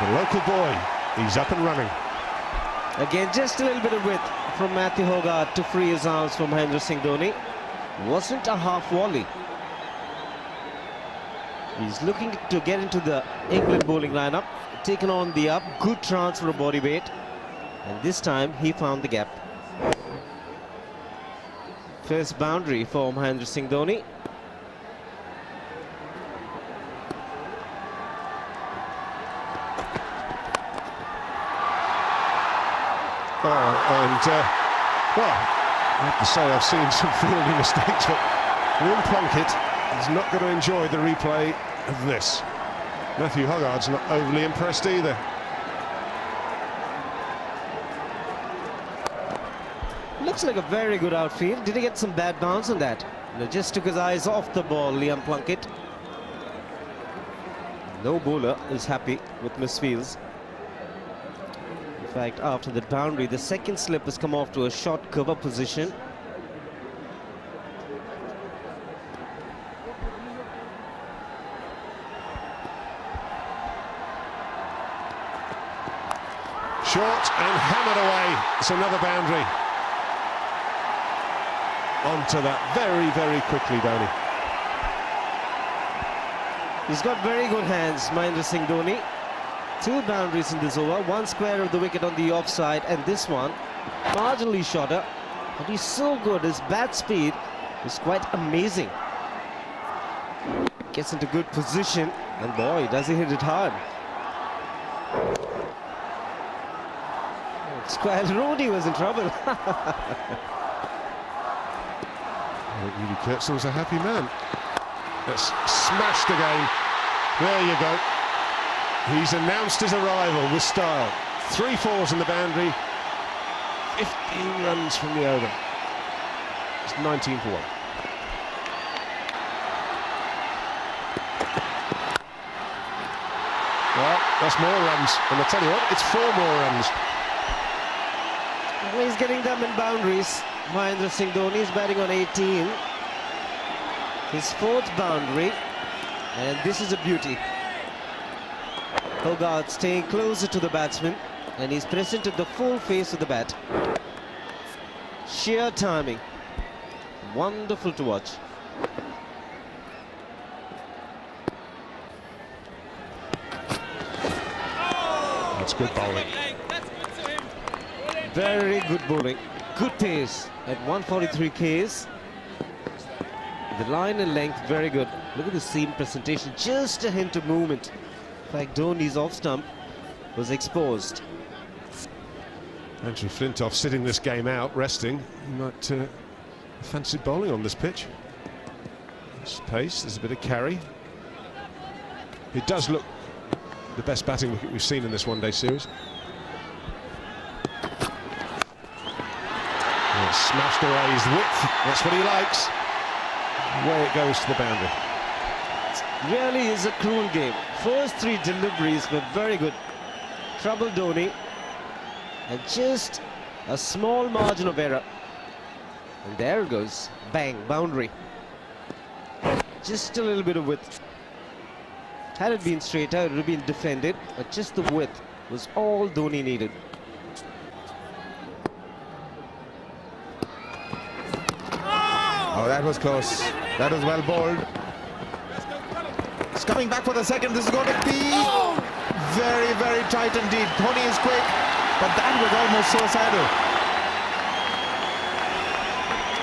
The local boy, he's up and running. Again, just a little bit of width from Matthew Hogarth to free his arms from Mahendra Singh Dhoni. Wasn't a half volley. He's looking to get into the England bowling lineup, taken on the up, good transfer of body weight, and this time he found the gap. First boundary for Mahendra Singh Dhoni. Well, I have to say I've seen some fielding mistakes, but Liam Plunkett is not going to enjoy the replay of this. Matthew Hogarth's not overly impressed either. Looks like a very good outfield. Did he get some bad bounce on that? No, just took his eyes off the ball, Liam Plunkett. No bowler is happy with misfields. In fact, after the boundary, the second slip has come off to a short cover position. Short and hammered away. It's another boundary. Onto that very quickly, Dhoni. He's got very good hands, Mahendra Singh Dhoni. 2 boundaries in this over, 1 square of the wicket on the offside, and this one marginally shorter. But he's so good, his bat speed is quite amazing. Gets into good position, and boy, does he hit it hard. Square Rooney was in trouble. Really, Kurtzell's a happy man. That's smashed again. There you go. He's announced his arrival with style. 3 fours in the boundary. 15 runs from the over. It's 19 for 1. Well, that's more runs. And I'll tell you what, it's 4 more runs. Well, he's getting them in boundaries. Mahendra Singh Dhoni is batting on 18. His 4th boundary. And this is a beauty. Hogarth staying closer to the batsman, and he's presented the full face of the bat. Sheer timing. Wonderful to watch. That's good bowling. Very good bowling. Good pace at 143 Ks. The line and length very good. Look at the seam presentation. Just a hint of movement. In fact, Dhoni's off stump was exposed. Andrew Flintoff sitting this game out, resting. He might fancy bowling on this pitch. There's pace, there's a bit of carry. It does look the best batting wicket we've seen in this one-day series. Oh, smashed away his width. That's what he likes. Away it goes to the boundary. Really is a cruel game. First 3 deliveries were very good. Troubled Dhoni. And just a small margin of error. And there it goes. Bang, boundary. Just a little bit of width. Had it been straight out, it would have been defended. But just the width was all Dhoni needed. Oh, that was close. That was well bowled. It's coming back for the second. This is going to be very tight indeed. Dhoni is quick, but that was almost suicidal.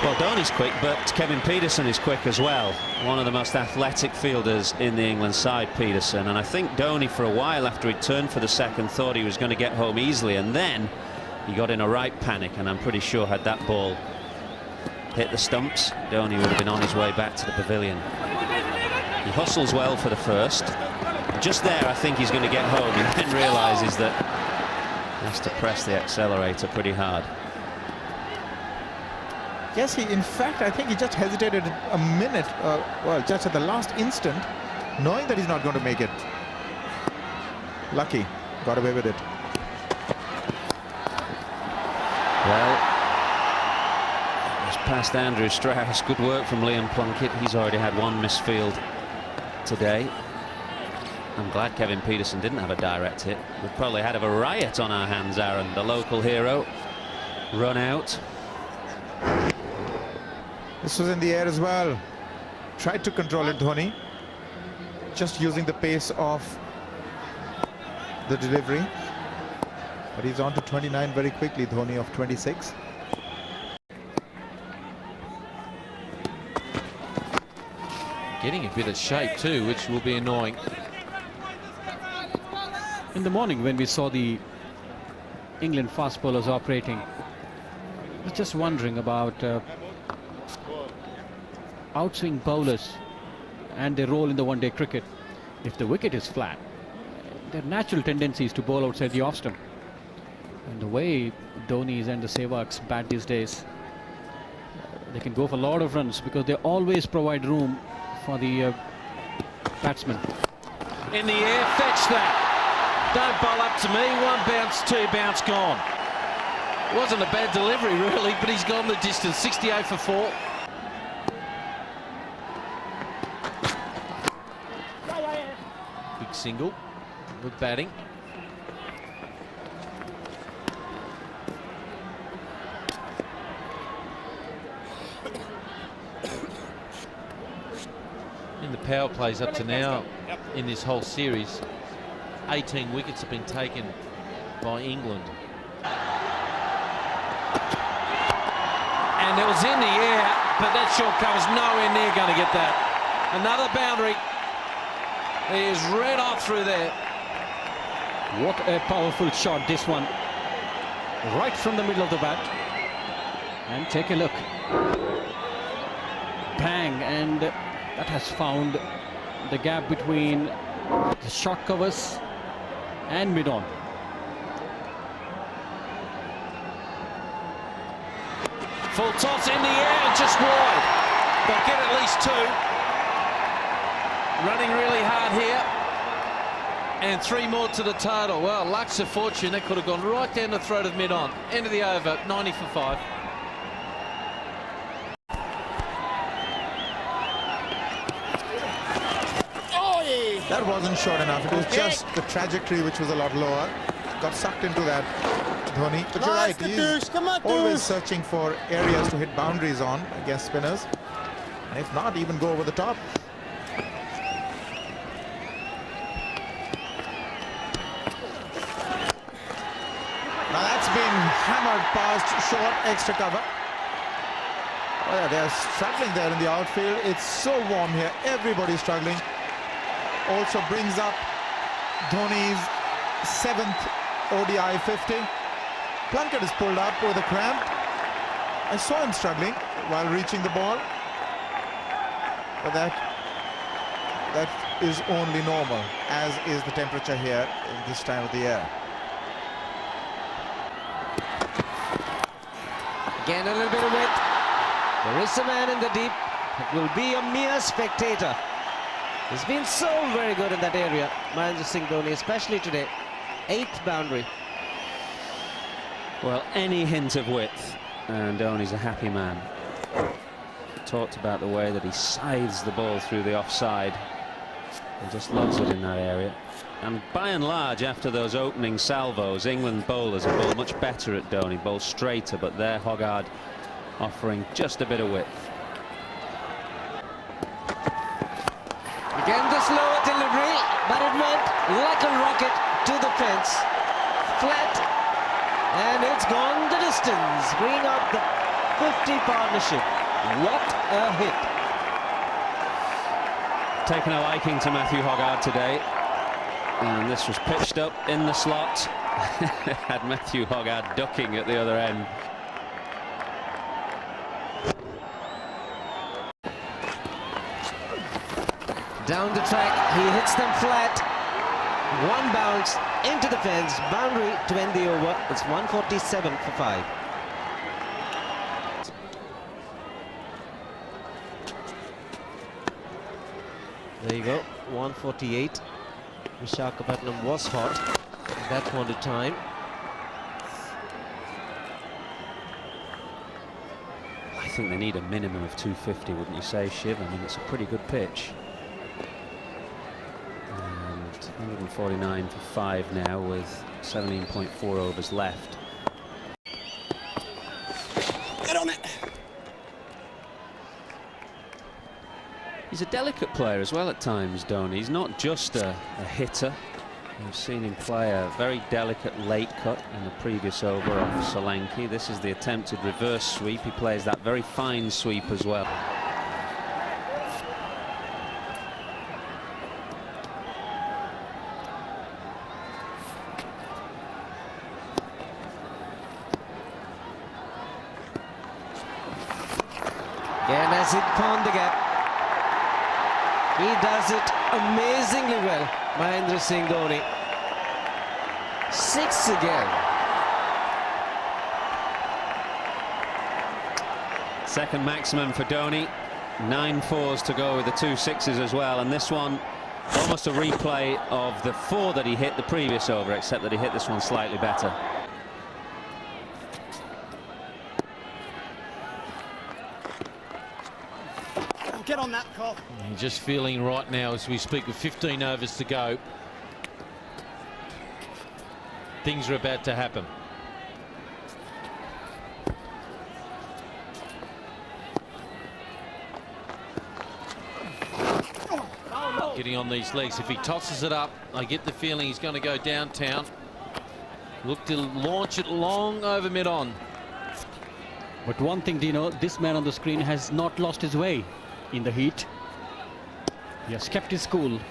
Well, Dhoni's quick, but Kevin Pietersen is quick as well. One of the most athletic fielders in the England side, Pietersen. And I think Dhoni, for a while after he turned for the second, thought he was going to get home easily. And then he got in a right panic. And I'm pretty sure had that ball hit the stumps, Dhoni would have been on his way back to the pavilion. He hustles well for the first. Just there, I think he's going to get home. He then realises that he has to press the accelerator pretty hard. Yes, in fact, I think he just hesitated a minute, well, just at the last instant, knowing that he's not going to make it. Lucky, got away with it. Well, past Andrew Strauss. Good work from Liam Plunkett. He's already had 1 misfield today. I'm glad Kevin Peterson didn't have a direct hit. We'd probably had a riot on our hands, Aaron. The local hero run out. This was in the air as well. Tried to control it, Dhoni. Just using the pace of the delivery. But he's on to 29 very quickly, Dhoni of 26. Getting a bit of shape too, which will be annoying. In the morning when we saw the England fast bowlers operating, I was just wondering about outswing bowlers and their role in the one-day cricket. If the wicket is flat, their natural tendency is to bowl outside the off stump. And the way Dhoni's and the Sehwags bat these days, they can go for a lot of runs because they always provide room for the batsman. In the air, fetch that. Don't bowl up to me. One bounce, two bounce, gone. Wasn't a bad delivery really, but he's gone the distance. 68 for 4. Big single with batting. In the power plays up to now in this whole series, 18 wickets have been taken by England. And it was in the air, but that short cover's nowhere near going to get that. Another boundary. He is red off through there. What a powerful shot this one. Right from the middle of the bat. And take a look. Bang, and that has found the gap between the short covers and mid-on. Full toss in the air and just wide. They'll get at least 2. Running really hard here. And 3 more to the total. Well, luck's of fortune. That could have gone right down the throat of mid-on. End of the over, 90 for 5. That wasn't short enough. It was just the trajectory which was a lot lower. Got sucked into that, Dhoni. But you're right, he's always searching for areas to hit boundaries on against spinners. And if not, even go over the top. Now that's been hammered past short, extra cover. Oh yeah, they're struggling there in the outfield. It's so warm here. Everybody's struggling. Also brings up Dhoni's 7th ODI 50. Plunkett is pulled up with a cramp. I saw him struggling while reaching the ball. But that is only normal, as is the temperature here in this time of the year. Again, a little bit of width. There is a man in the deep. It will be a mere spectator. He's been so very good in that area, Mahendra Singh Dhoni, especially today. 8th boundary. Well, any hint of width, and Dhoni's a happy man. Talked about the way that he scythes the ball through the offside. He just loves it in that area. And by and large, after those opening salvos, England bowlers have bowled much better at Dhoni, bowled straighter, but there Hoggard offering just a bit of width. Again, the slower delivery, but it went like a rocket to the fence. Flat, and it's gone the distance. Bring up the 50 partnership. What a hit. Taken a liking to Matthew Hoggard today. And this was pitched up in the slot. Had Matthew Hoggard ducking at the other end. Down the track, he hits them flat. 1 bounce into the fence, boundary to end the over. It's 147 for 5. There you go, 148. Visakhapatnam was hot at that point of time. I think they need a minimum of 250, wouldn't you say, Shiv? I mean, it's a pretty good pitch. And 149 for 5 now with 17.4 overs left. Get on it. He's a delicate player as well at times, Dhoni. He's not just a hitter. We've seen him play a very delicate late cut in the previous over off Solanke. This is the attempted reverse sweep. He plays that very fine sweep as well. Again, as it found the gap. He does it amazingly well, Mahendra Singh Dhoni. 6 again. Second maximum for Dhoni. 9 fours to go with the 2 sixes as well, and this one almost a replay of the 4 that he hit the previous over, except that he hit this one slightly better. Get on that, Cole. He's just feeling right now as we speak with 15 overs to go. Things are about to happen. Getting on these legs. If he tosses it up, I get the feeling he's going to go downtown. Look to launch it long over mid-on. But one thing, Dino, this man on the screen has not lost his way in the heat. He has kept his cool. You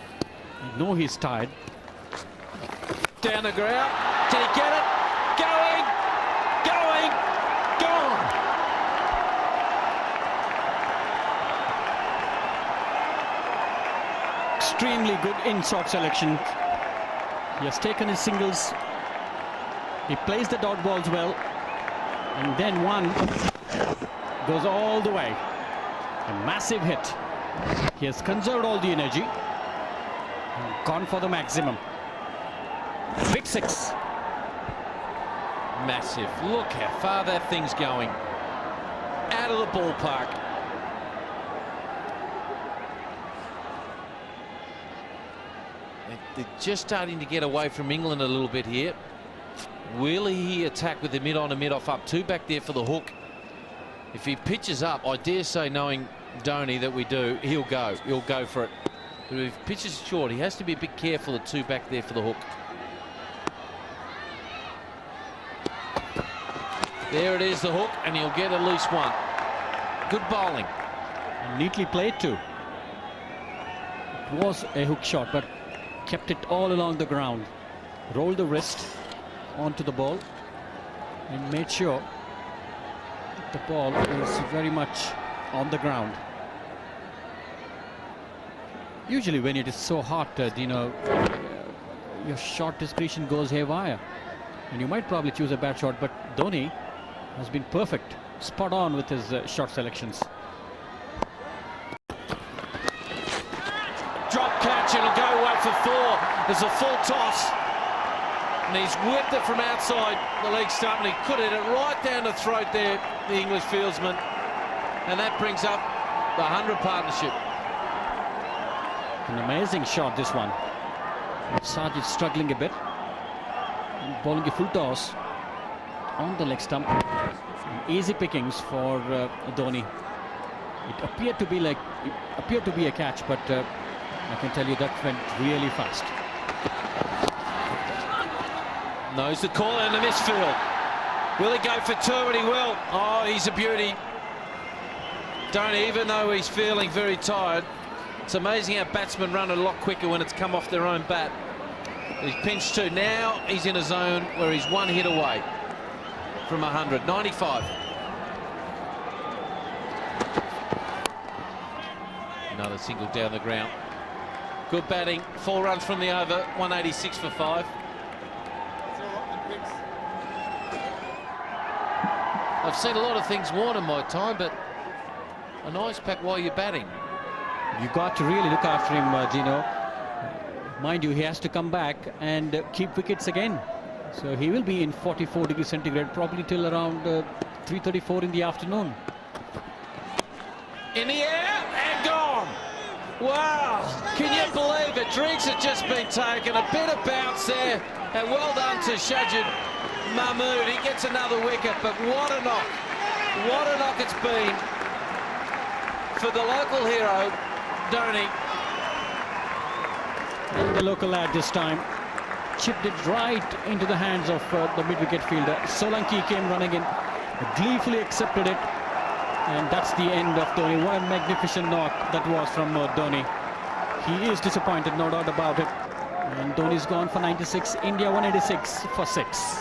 know he's tired. Down the ground. Did he get it? Going! Going! Gone! Extremely good in-shot selection. He has taken his singles. He plays the dot balls well. And then one goes all the way. A massive hit. He has conserved all the energy and gone for the maximum. Big 6. Massive. Look how far that thing's going. Out of the ballpark. They're just starting to get away from England a little bit here. Will he attack with the mid-on and mid-off up? 2 back there for the hook. If he pitches up, I dare say, knowing Dhoni that we do, he'll go. He'll go for it. But if he pitches short, he has to be a bit careful at 2 back there for the hook. There it is, the hook, and he'll get at least 1. Good bowling. And neatly played too. It was a hook shot, but kept it all along the ground. Rolled the wrist onto the ball and made sure the ball is very much on the ground. Usually when it is so hot, your shot discretion goes haywire and you might probably choose a bad shot, but Dhoni has been perfect, spot on with his shot selections. Drop catch, it'll go away for 4. There's a full toss. And he's whipped it from outside the leg stump, and he could hit it right down the throat there, the English fieldsman. And that brings up the 100 partnership. An amazing shot, this one. Sarge is struggling a bit. And bowling a full toss on the leg stump. Easy pickings for Dhoni. It appeared to be a catch, but I can tell you that went really fast. Knows the call in the misfield. Will he go for 2? And he will. Oh, he's a beauty. Dhoni, even though he's feeling very tired, it's amazing how batsmen run a lot quicker when it's come off their own bat. He's pinched 2. Now he's in a zone where he's 1 hit away from 100. 95. Another single down the ground. Good batting. 4 runs from the over. 186 for 5. I've seen a lot of things worn in my time, but a nice pack while you're batting. You got to really look after him, Gino. Mind you, he has to come back and keep wickets again. So he will be in 44 degrees centigrade probably till around 3:34 in the afternoon. In the air and gone. Wow, can you believe it? drinks have just been taken. A bit of bounce there. And well done to Shajid Mahmood. He gets another wicket, but what a knock. What a knock it's been for the local hero, Dhoni. And the local lad this time chipped it right into the hands of the mid-wicket fielder. Solanki came running in, gleefully accepted it, and that's the end of Dhoni. What a magnificent knock that was from Dhoni. He is disappointed, no doubt about it. And Dhoni's gone for 96, India 186 for 6.